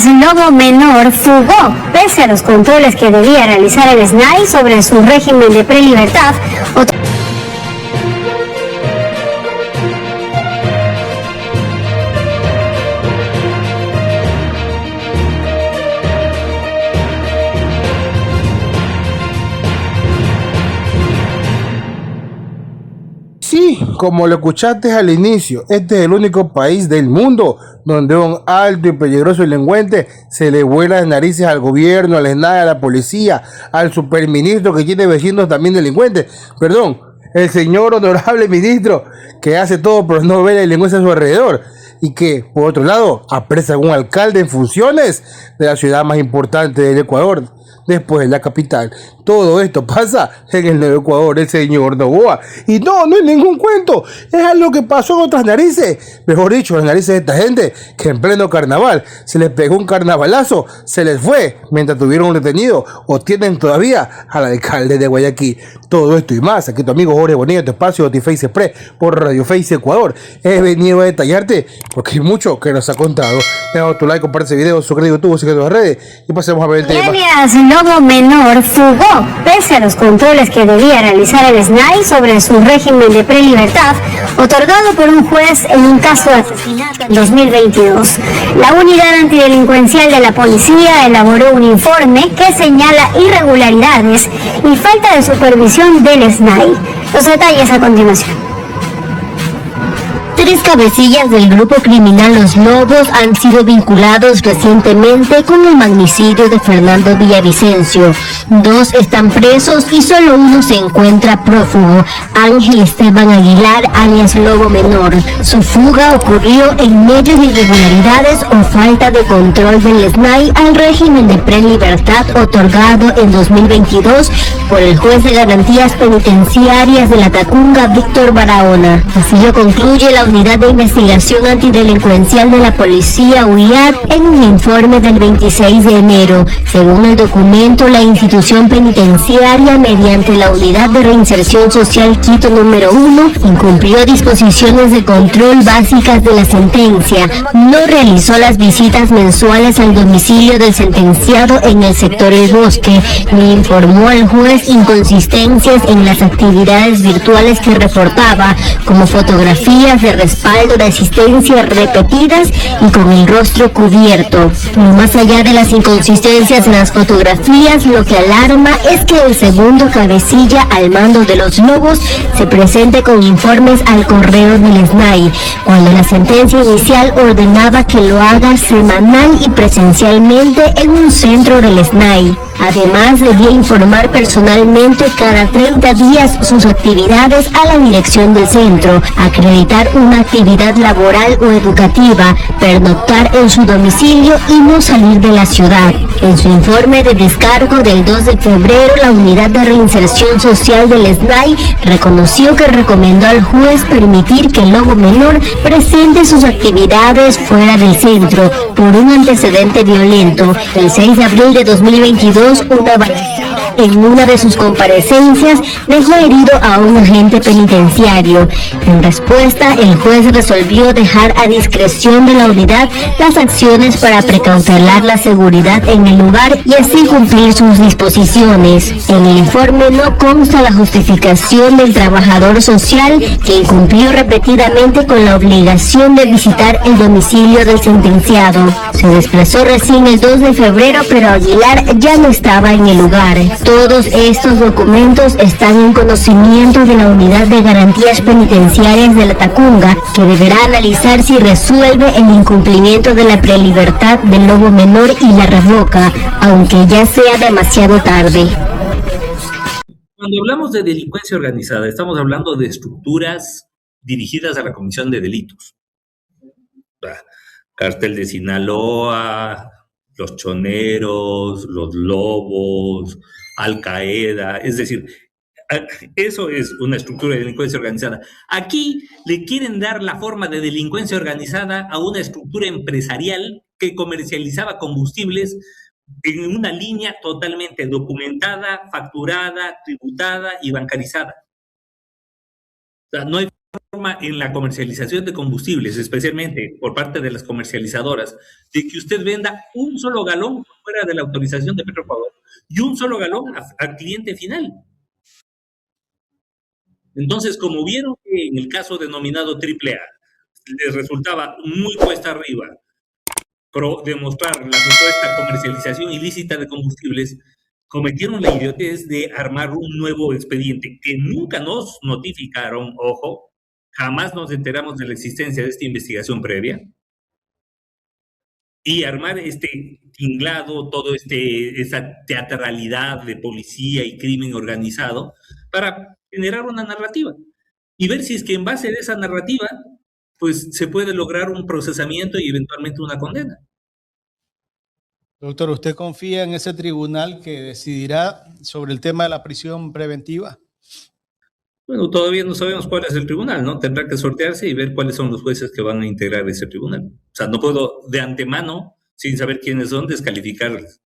días, Lobo Menor fugó, pese a los controles que debía realizar el SNAI sobre su régimen de prelibertad. Sí, como lo escuchaste al inicio, este es el único país del mundo donde un alto y peligroso delincuente se le vuela las narices al gobierno, al SNAI, a la policía, al superministro que tiene vecinos también delincuentes. Perdón, el señor honorable ministro que hace todo pero no ve la delincuencia a su alrededor. Y que, por otro lado, apresa a un alcalde en funciones de la ciudad más importante del Ecuador, después de la capital. Todo esto pasa en el Nuevo Ecuador, el señor Noboa. Y no es ningún cuento, es algo que pasó en otras narices. Mejor dicho, las narices de esta gente que en pleno carnaval se les pegó un carnavalazo, se les fue mientras tuvieron un detenido o tienen todavía al alcalde de Guayaquil. Todo esto y más, aquí tu amigo Jorge Bonilla, tu espacio Notiface Express por Radio Face Ecuador. He venido a detallarte porque hay mucho que nos ha contado. Deja tu like, comparte ese video, suscríbete a YouTube, síguete en las redes y pasemos a ver el tema. Lobo Menor fugó, pese a los controles que debía realizar el SNAI sobre su régimen de prelibertad, otorgado por un juez en un caso de asesinato en 2022. La unidad antidelincuencial de la policía elaboró un informe que señala irregularidades y falta de supervisión del SNAI. Los detalles a continuación. Tres cabecillas del grupo criminal Los Lobos han sido vinculados recientemente con el magnicidio de Fernando Villavicencio. Dos están presos y solo uno se encuentra prófugo, Ángel Esteban Aguilar, alias Lobo Menor. Su fuga ocurrió en medio de irregularidades o falta de control del SNAI al régimen de prelibertad otorgado en 2022 por el juez de garantías penitenciarias de la Tacunga, Víctor Barahona. Así lo concluye la Unidad de Investigación Antidelincuencial de la Policía UIAD en un informe del 26 de enero. Según el documento, la institución penitenciaria, mediante la Unidad de Reinserción Social Quito número 1, incumplió disposiciones de control básicas de la sentencia, no realizó las visitas mensuales al domicilio del sentenciado en el sector El Bosque, ni informó al juez inconsistencias en las actividades virtuales que reportaba, como fotografías de respaldo de asistencia repetidas y con el rostro cubierto. Pero más allá de las inconsistencias en las fotografías, lo que alarma es que el segundo cabecilla al mando de Los Lobos se presente con informes al correo del SNAI, cuando la sentencia inicial ordenaba que lo haga semanal y presencialmente en un centro del SNAI. Además, debía informar personalmente cada 30 días sus actividades a la dirección del centro, acreditar una actividad laboral o educativa, pernoctar en su domicilio y no salir de la ciudad. En su informe de descargo del 2 de febrero, la Unidad de Reinserción Social del SNAI reconoció que recomendó al juez permitir que el Lobo Menor presente sus actividades fuera del centro por un antecedente violento. El 6 de abril de 2022, una balacera en una de sus comparecencias dejó herido a un agente penitenciario. En respuesta, el juez resolvió dejar a discreción de la unidad las acciones para precautelar la seguridad en el lugar y así cumplir sus disposiciones. En el informe no consta la justificación del trabajador social que incumplió repetidamente con la obligación de visitar el domicilio del sentenciado. Se desplazó recién el 2 de febrero, pero Aguilar ya no estaba en el lugar. Todos estos documentos están en conocimiento de la Unidad de Garantías Penitenciarias de la Tacunga, que deberá analizar si resuelve el incumplimiento de la prelibertad del Lobo Menor y la revoca, aunque ya sea demasiado tarde. Cuando hablamos de delincuencia organizada, estamos hablando de estructuras dirigidas a la comisión de delitos. Cártel de Sinaloa, los choneros, los lobos, Al Qaeda, es decir, eso es una estructura de delincuencia organizada. Aquí le quieren dar la forma de delincuencia organizada a una estructura empresarial que comercializaba combustibles en una línea totalmente documentada, facturada, tributada y bancarizada. O sea, no hay forma en la comercialización de combustibles, especialmente por parte de las comercializadoras, de que usted venda un solo galón fuera de la autorización de Petroecuador y un solo galón al cliente final. Entonces, como vieron que en el caso denominado AAA les resultaba muy cuesta arriba demostrar la supuesta comercialización ilícita de combustibles, cometieron la idiotez de armar un nuevo expediente que nunca nos notificaron, ojo, jamás nos enteramos de la existencia de esta investigación previa, y armar este tinglado, esa teatralidad de policía y crimen organizado para generar una narrativa y ver si es que en base de esa narrativa pues se puede lograr un procesamiento y eventualmente una condena. Doctor, ¿usted confía en ese tribunal que decidirá sobre el tema de la prisión preventiva? Bueno, todavía no sabemos cuál es el tribunal, ¿no? Tendrá que sortearse y ver cuáles son los jueces que van a integrar ese tribunal. O sea, no puedo de antemano, sin saber quiénes son, descalificarles.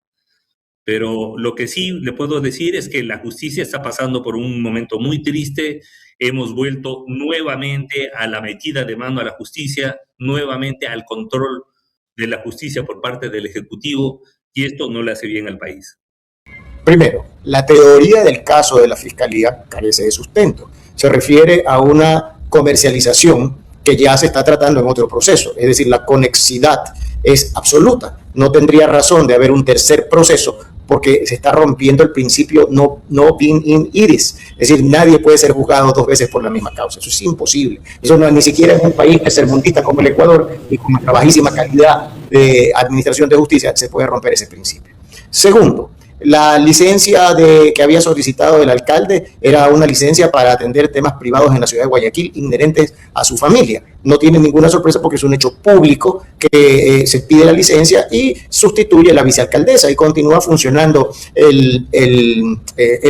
Pero lo que sí le puedo decir es que la justicia está pasando por un momento muy triste. Hemos vuelto nuevamente a la metida de mano a la justicia, nuevamente al control de la justicia por parte del Ejecutivo, y esto no le hace bien al país. Primero, la teoría del caso de la Fiscalía carece de sustento. Se refiere a una comercialización que ya se está tratando en otro proceso, es decir, la conexidad es absoluta. No tendría razón de haber un tercer proceso porque se está rompiendo el principio no bin in idis. Es decir, nadie puede ser juzgado dos veces por la misma causa. Eso es imposible. Eso no, ni siquiera en un país tercermundista como el Ecuador y con una bajísima calidad de administración de justicia se puede romper ese principio. Segundo, la licencia que había solicitado el alcalde era una licencia para atender temas privados en la ciudad de Guayaquil inherentes a su familia. No tiene ninguna sorpresa porque es un hecho público que se pide la licencia y sustituye a la vicealcaldesa y continúa funcionando el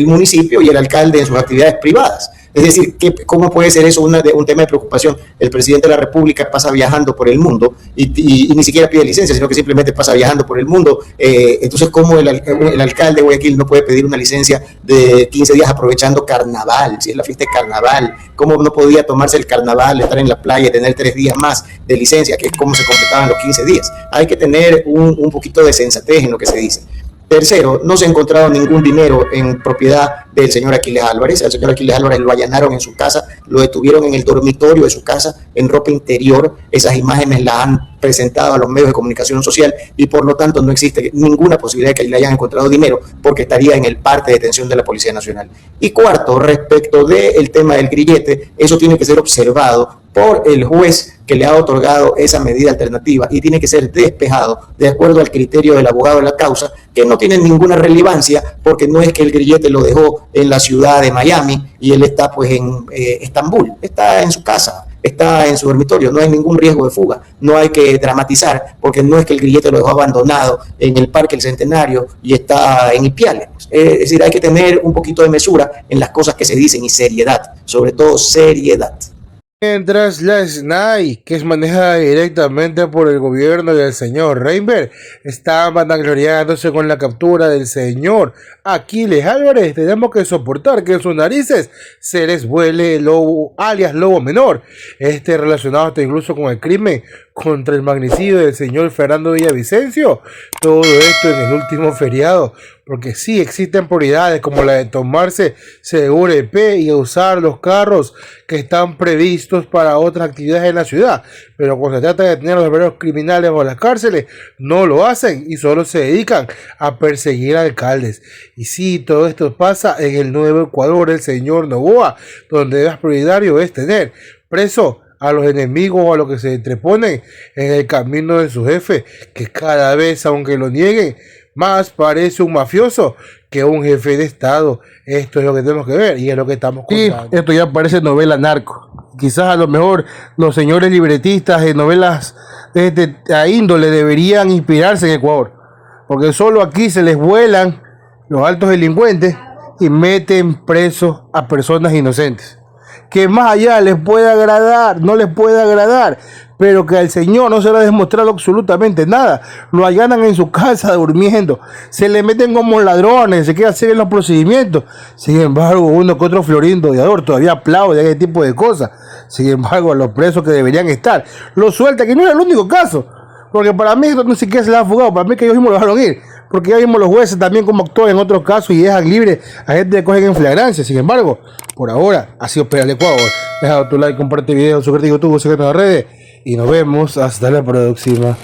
municipio y el alcalde en sus actividades privadas. Es decir, ¿cómo puede ser eso un tema de preocupación? El presidente de la República pasa viajando por el mundo y ni siquiera pide licencia, sino que simplemente pasa viajando por el mundo. Entonces, ¿cómo el alcalde de Guayaquil no puede pedir una licencia de 15 días aprovechando carnaval? Si es la fiesta de carnaval, ¿cómo no podía tomarse el carnaval, estar en la playa y tener 3 días más de licencia, que es como se completaban los 15 días? Hay que tener un poquito de sensatez en lo que se dice. Tercero, no se ha encontrado ningún dinero en propiedad del señor Aquiles Álvarez. Al señor Aquiles Álvarez lo allanaron en su casa, lo detuvieron en el dormitorio de su casa en ropa interior. Esas imágenes las han presentado a los medios de comunicación social y por lo tanto no existe ninguna posibilidad de que le hayan encontrado dinero porque estaría en el parte de detención de la Policía Nacional. Y cuarto, respecto del tema del grillete, eso tiene que ser observado por el juez que le ha otorgado esa medida alternativa y tiene que ser despejado de acuerdo al criterio del abogado de la causa, que no tiene ninguna relevancia porque no es que el grillete lo dejó en la ciudad de Miami y él está pues en Estambul, está en su casa, está en su dormitorio, no hay ningún riesgo de fuga, no hay que dramatizar porque no es que el grillete lo dejó abandonado en el Parque del Centenario y está en Ipiales. Es decir, hay que tener un poquito de mesura en las cosas que se dicen y seriedad, sobre todo seriedad. Mientras la SNAI, que es manejada directamente por el gobierno del señor Reinberg, está vanagloriándose con la captura del señor Aquiles Álvarez, tenemos que soportar que en sus narices se les vuele el lobo, alias Lobo Menor, relacionado hasta incluso con el crimen contra el magnicidio del señor Fernando Villavicencio. Todo esto en el último feriado, porque sí existen prioridades como la de tomarse seguro EP y usar los carros que están previstos para otras actividades en la ciudad, pero cuando se trata de tener a los verdaderos criminales o las cárceles, no lo hacen y solo se dedican a perseguir alcaldes. Y sí, todo esto pasa en el Nuevo Ecuador, el señor Noboa, donde más prioritario es tener preso a los enemigos o a los que se entreponen en el camino de su jefe, que cada vez, aunque lo nieguen, más parece un mafioso que un jefe de Estado. Esto es lo que tenemos que ver y es lo que estamos contando. Sí, esto ya parece novela narco. Quizás a lo mejor los señores libretistas de novelas de esta índole deberían inspirarse en Ecuador, porque solo aquí se les vuelan los altos delincuentes y meten presos a personas inocentes. Que más allá les puede agradar, no les puede agradar, pero que al señor no se le ha demostrado absolutamente nada. Lo allanan en su casa durmiendo, se le meten como ladrones, se quedan hacer en los procedimientos. Sin embargo, uno que otro florín odiador todavía aplaude ese tipo de cosas. Sin embargo, los presos que deberían estar, los suelta, que no es el único caso. Porque para mí esto no siquiera se le ha fugado, para mí que ellos mismos lo dejaron ir. Porque ellos mismos los jueces también como actúan en otros casos y dejan libre a gente que cogen en flagrancia. Sin embargo, por ahora, ha sido Pera el Ecuador. Deja tu like, comparte el video, suscríbete a YouTube, síguete en las redes y nos vemos hasta la próxima.